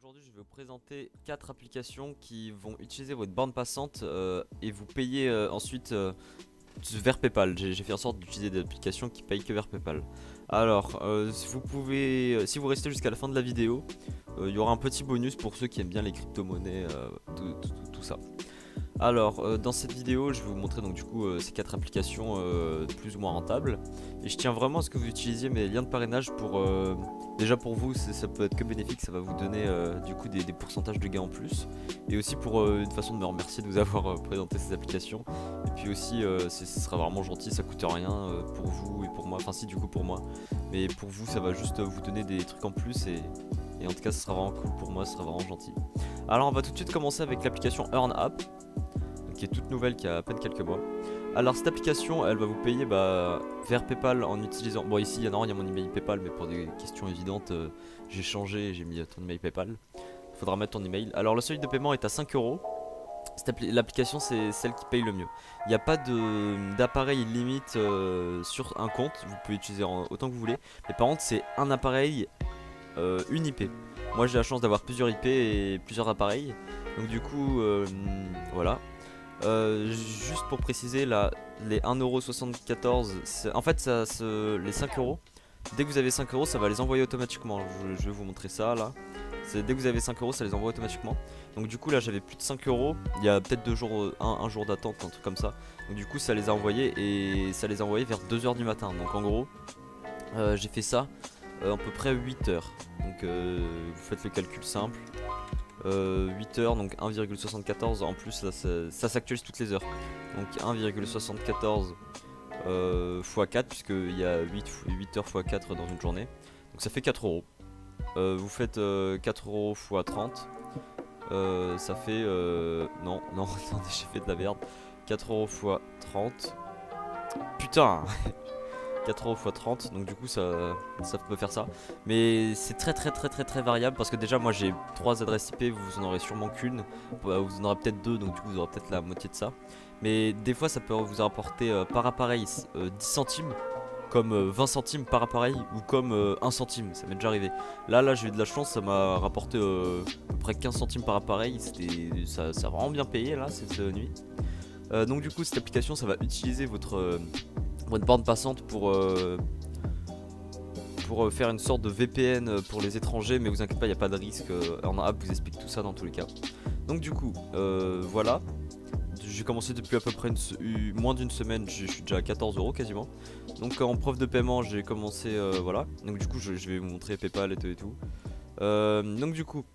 Aujourd'hui, je vais vous présenter 4 applications qui vont utiliser votre bande passante et vous payer ensuite vers PayPal. J'ai fait en sorte d'utiliser des applications qui payent que vers PayPal. Alors, si vous restez jusqu'à la fin de la vidéo, il y aura un petit bonus pour ceux qui aiment bien les crypto-monnaies, tout ça. Alors, dans cette vidéo, je vais vous montrer donc du coup ces 4 applications plus ou moins rentables. Et je tiens vraiment à ce que vous utilisiez mes liens de parrainage pour déjà pour vous, ça peut être que bénéfique, ça va vous donner du coup des pourcentages de gains en plus. Et aussi pour une façon de me remercier de vous avoir présenté ces applications. Et puis aussi, ce sera vraiment gentil, ça coûte rien pour vous et pour moi. Enfin si, du coup pour moi. Mais pour vous, ça va juste vous donner des trucs en plus et en tout cas, ce sera vraiment cool pour moi, ce sera vraiment gentil. Alors, on va tout de suite commencer avec l'application Earn App, qui est toute nouvelle, qui a à peine quelques mois. Alors cette application, elle va vous payer vers PayPal en utilisant... Bon ici il y a mon email PayPal, mais pour des questions évidentes, j'ai changé et j'ai mis ton email PayPal. Il faudra mettre ton email. Alors le seuil de paiement est à 5 euros. L'application c'est celle qui paye le mieux. Il n'y a pas d'appareil limite sur un compte, vous pouvez utiliser autant que vous voulez. Mais par contre c'est un appareil, une IP. Moi j'ai la chance d'avoir plusieurs IP et plusieurs appareils. Donc du coup, voilà. Juste pour préciser, là, les 1,74€, en fait, les 5€, dès que vous avez 5€, ça va les envoyer automatiquement. Je vais vous montrer ça là. Dès que vous avez 5€, ça les envoie automatiquement. Donc, du coup, là, j'avais plus de 5€. Il y a peut-être 2 jours, un jour d'attente, un truc comme ça. Donc, du coup, ça les a envoyés et ça les a envoyés vers 2h du matin. Donc, en gros, j'ai fait ça à peu près 8h. Donc, vous faites le calcul simple. 8h, donc 1,74, en plus là, ça s'actualise toutes les heures, donc 1,74 x 4, puisqu'il y a 8 heures x 4 dans une journée, donc ça fait 4€. Vous faites 4€ x 30, ça fait non, attendez, j'ai fait de la merde. 4€ x 30, putain. 4€ x 30, donc du coup ça peut faire ça. Mais c'est très variable, parce que déjà moi j'ai 3 adresses IP, vous en aurez sûrement qu'une, vous en aurez peut-être 2, donc du coup vous aurez peut-être la moitié de ça. Mais des fois ça peut vous rapporter par appareil 10 centimes, comme 20 centimes par appareil, ou comme 1 centime, ça m'est déjà arrivé. Là j'ai eu de la chance, ça m'a rapporté à peu près 15 centimes par appareil, ça a vraiment bien payé là cette nuit. Donc du coup cette application, ça va utiliser votre bande passante pour faire une sorte de VPN pour les étrangers, mais vous inquiétez pas, il n'y a pas de risque. Earn App vous explique tout ça dans tous les cas. Donc du coup, voilà. J'ai commencé depuis à peu près moins d'une semaine, je suis déjà à 14€ quasiment. Donc en preuve de paiement, j'ai commencé, voilà. Donc du coup, je vais vous montrer PayPal et tout et tout. Donc du coup,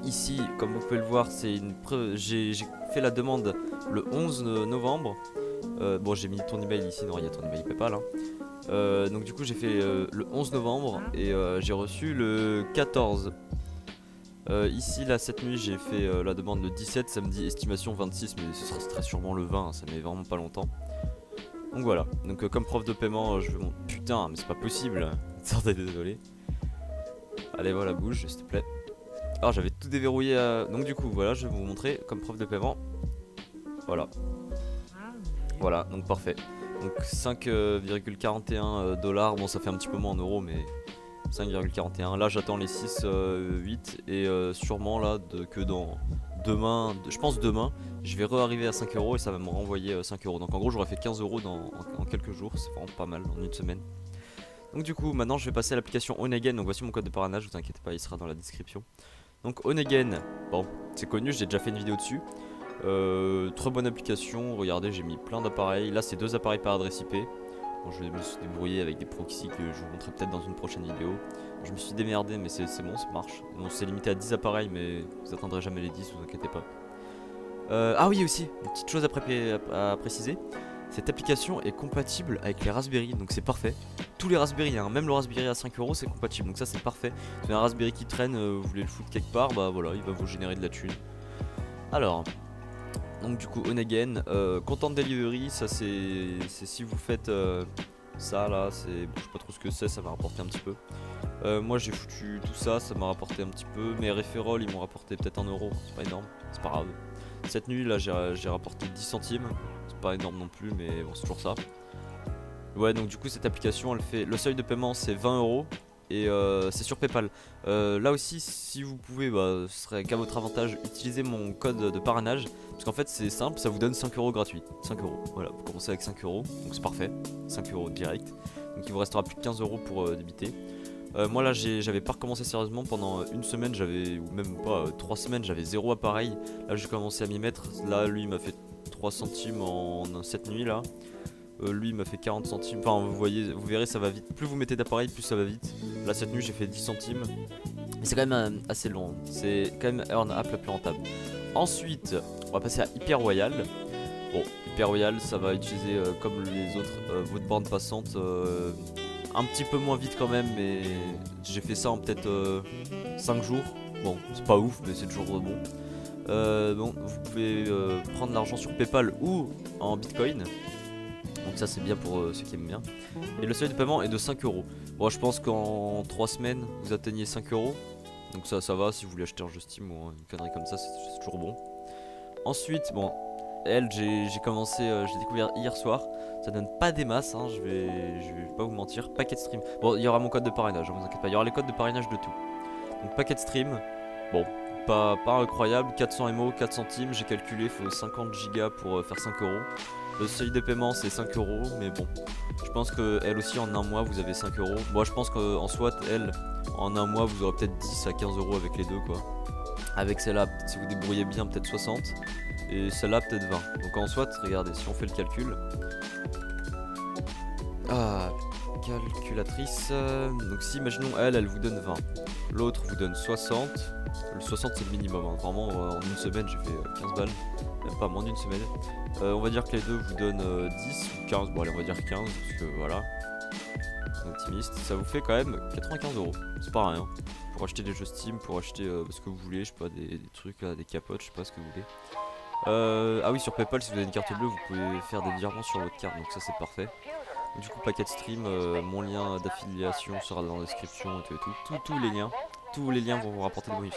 ici, comme vous pouvez le voir, j'ai fait la demande le 11 novembre. Bon, j'ai mis ton email ici, non, il y a ton email PayPal hein. Donc du coup j'ai fait le 11 novembre et j'ai reçu le 14. Ici là cette nuit j'ai fait la demande le 17, samedi estimation 26, mais ce sera très sûrement le 20 hein, ça met vraiment pas longtemps. Donc voilà, donc comme preuve de paiement je vais putain mais c'est pas possible. Attendez, désolé. Allez voilà, bouge s'il te plaît. Alors j'avais tout déverrouillé donc du coup voilà, je vais vous montrer comme preuve de paiement. Voilà. Voilà, donc parfait. Donc 5,41 $, bon ça fait un petit peu moins en euros, mais 5,41. Là j'attends les 6, 8 et sûrement là que dans demain, je pense demain, je vais re-arriver à 5€ et ça va me renvoyer 5€. Donc en gros j'aurais fait 15€ en quelques jours, c'est vraiment pas mal en une semaine. Donc du coup maintenant je vais passer à l'application Onegen, donc voici mon code de parrainage, vous inquiétez pas, il sera dans la description. Donc Onegen, bon c'est connu, j'ai déjà fait une vidéo dessus. Très bonne application, regardez j'ai mis plein d'appareils, là c'est 2 appareils par adresse IP. Bon, je me suis débrouillé avec des proxys que je vous montrerai peut-être dans une prochaine vidéo. Je me suis démerdé mais c'est bon, ça marche. Bon, c'est limité à 10 appareils mais vous atteindrez jamais les 10, vous inquiétez pas. Ah oui aussi, une petite chose à préciser, cette application est compatible avec les Raspberry, donc c'est parfait. Tous les Raspberry, hein, même le Raspberry à 5€ c'est compatible, donc ça c'est parfait. Si vous avez un Raspberry qui traîne, vous voulez le foutre quelque part, bah voilà, il va vous générer de la thune. Alors... Donc du coup Onegen, Content Delivery, ça c'est si vous faites ça là, je sais pas trop ce que c'est, ça m'a rapporté un petit peu. Moi j'ai foutu tout ça, ça m'a rapporté un petit peu. Mes referrals ils m'ont rapporté peut-être 1€, c'est pas énorme, c'est pas grave. Cette nuit là j'ai rapporté 10 centimes, c'est pas énorme non plus mais bon c'est toujours ça. Ouais donc du coup cette application elle fait, le seuil de paiement c'est 20€. et c'est sur Paypal. Là aussi, si vous pouvez, bah, ce serait qu'à votre avantage, utilisez mon code de parrainage. Parce qu'en fait, c'est simple, ça vous donne 5 euros gratuits. 5 euros, voilà, vous commencez avec 5 euros, donc c'est parfait. 5 euros direct. Donc il vous restera plus de 15 euros pour débiter. Moi là j'avais pas recommencé sérieusement pendant une semaine, j'avais, ou même pas 3 semaines, j'avais 0 appareil. Là j'ai commencé à m'y mettre, là lui il m'a fait 3 centimes en cette nuit là. Lui il m'a fait 40 centimes, enfin vous voyez, vous verrez ça va vite. Plus vous mettez d'appareil plus ça va vite. Là cette nuit j'ai fait 10 centimes. Mais c'est quand même assez long, c'est quand même Earn App la plus rentable. Ensuite on va passer à Hyper Royal. Bon, Hyper Royal ça va utiliser comme les autres votre bande passante. Un petit peu moins vite quand même, mais j'ai fait ça en peut-être 5 jours. Bon, c'est pas ouf, mais c'est toujours bon. Bon, vous pouvez prendre l'argent sur Paypal ou en Bitcoin. Donc ça c'est bien pour ceux qui aiment bien. Et le seuil de paiement est de 5 euros. Bon, je pense qu'en 3 semaines vous atteignez 5 euros. Donc ça va si vous voulez acheter un jeu Steam ou une connerie comme ça, c'est toujours bon. Ensuite, bon, elle, j'ai commencé, j'ai découvert hier soir. Ça donne pas des masses, hein, je vais pas vous mentir. Packet Stream. Bon, il y aura mon code de parrainage, ne vous inquiétez pas. Il y aura les codes de parrainage de tout. Donc Packet Stream. Bon, pas incroyable. 400 MO, 4 centimes. J'ai calculé, il faut 50 gigas pour faire 5 euros. Le seuil de paiement c'est 5 euros, mais bon. Je pense que elle aussi en un mois vous avez 5 euros. Moi je pense qu'en soit elle, en un mois vous aurez peut-être 10 à 15 euros avec les deux quoi. Avec celle-là, si vous débrouillez bien, peut-être 60. Et celle-là, peut-être 20. Donc en soit, regardez, si on fait le calcul. Ah, calculatrice. Donc si, imaginons, elle vous donne 20. L'autre vous donne 60. Le 60, c'est le minimum. Hein. Vraiment, en une semaine, j'ai fait 15 balles. Même pas moins d'une semaine. On va dire que les deux vous donnent 10 ou 15. Bon, allez, on va dire 15. Parce que voilà. Optimiste. Ça vous fait quand même 95 euros. C'est pas rien. Pour acheter des jeux Steam, pour acheter ce que vous voulez. Je sais pas, des trucs là, des capotes, je sais pas ce que vous voulez. Ah oui, sur Paypal, si vous avez une carte bleue, vous pouvez faire des virements sur votre carte, donc ça c'est parfait. Donc, du coup, Packet Stream, mon lien d'affiliation sera dans la description et tout. Tous les liens vont vous rapporter des bonus.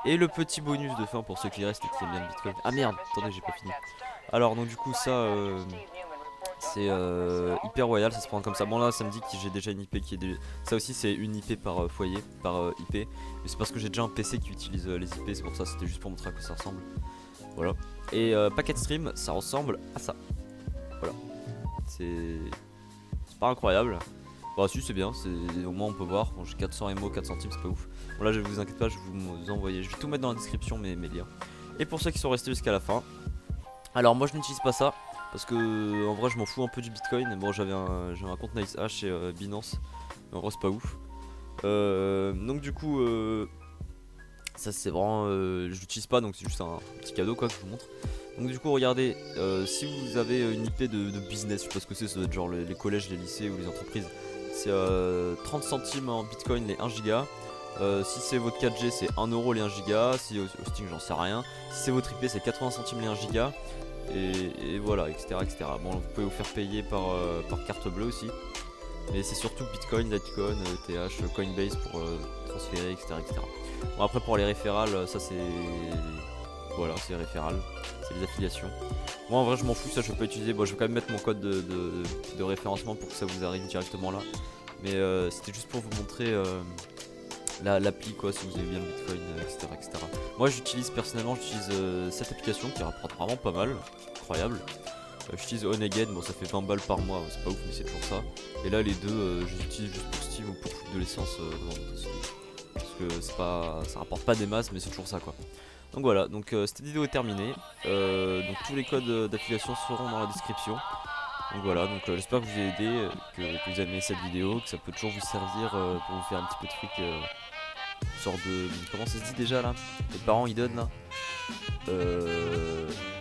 Et le petit bonus de fin pour ceux qui restent et qui aiment bien le Bitcoin. Ah merde, attendez, j'ai pas fini. Alors, donc du coup, ça, c'est Hyper Royal, ça se prend comme ça. Bon là, ça me dit que j'ai déjà une IP qui est déjà... Ça aussi, c'est une IP par foyer, par IP. Mais c'est parce que j'ai déjà un PC qui utilise les IP, c'est pour ça, c'était juste pour montrer à quoi ça ressemble. Voilà. Et Packet Stream, ça ressemble à ça. Voilà. C'est pas incroyable. Bah si, c'est bien, au moins on peut voir. Bon, j'ai 400 MO, 4 centimes, c'est pas ouf. Bon là, je vous inquiète pas, je vais vous envoyer. Je vais tout mettre dans la description, mes liens. Et pour ceux qui sont restés jusqu'à la fin. Alors moi, je n'utilise pas ça. Parce que en vrai, je m'en fous un peu du Bitcoin. Bon, j'avais un compte NiceHash chez Binance. Mais en vrai, c'est pas ouf. Donc du coup... ça c'est vraiment, je l'utilise pas donc c'est juste un petit cadeau quoi que je vous montre. Donc du coup regardez, si vous avez une IP de business, je sais pas ce que c'est, ça doit être genre les collèges, les lycées ou les entreprises. C'est 30 centimes en bitcoin les 1 giga. Si c'est votre 4G c'est 1 euro les 1 giga. Si hosting j'en sais rien. Si c'est votre IP c'est 80 centimes les 1 giga. Et voilà, etc., etc. Bon, vous pouvez vous faire payer par carte bleue aussi. Mais c'est surtout Bitcoin, Litecoin, ETH, Coinbase pour transférer, etc., etc. Bon, après pour les référals, ça c'est... Voilà, c'est les référals, c'est les affiliations. Moi en vrai je m'en fous, ça je peux pas utiliser. Bon, je vais quand même mettre mon code de référencement pour que ça vous arrive directement là. Mais c'était juste pour vous montrer l'appli quoi, si vous avez bien le Bitcoin, etc., etc. Moi j'utilise personnellement, cette application qui rapporte vraiment pas mal, incroyable. J'utilise On Again, bon ça fait 20 balles par mois, c'est pas ouf mais c'est toujours ça. Et là les deux, je les utilise juste pour Steam ou pour foutre de l'essence parce que ça rapporte pas des masses mais c'est toujours ça quoi. Donc voilà, donc cette vidéo est terminée. Donc tous les codes d'affiliation seront dans la description. Donc voilà, donc j'espère que je vous ai aidé, que vous avez aimé cette vidéo, que ça peut toujours vous servir pour vous faire un petit peu de fric. Une sorte de... Comment ça se dit déjà là? Les parents ils donnent là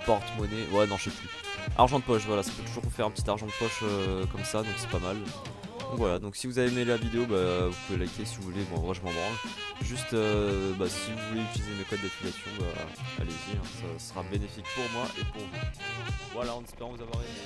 porte-monnaie, ouais non je sais plus. Argent de poche, voilà, ça peut toujours vous faire un petit argent de poche comme ça, donc c'est pas mal. Donc voilà, donc si vous avez aimé la vidéo, bah, vous pouvez liker si vous voulez, bon en vrai je m'en branle. Juste bah, si vous voulez utiliser mes codes d'affiliation, bah, allez-y, hein, ça sera bénéfique pour moi et pour vous. Voilà, en espérant vous avoir aimé.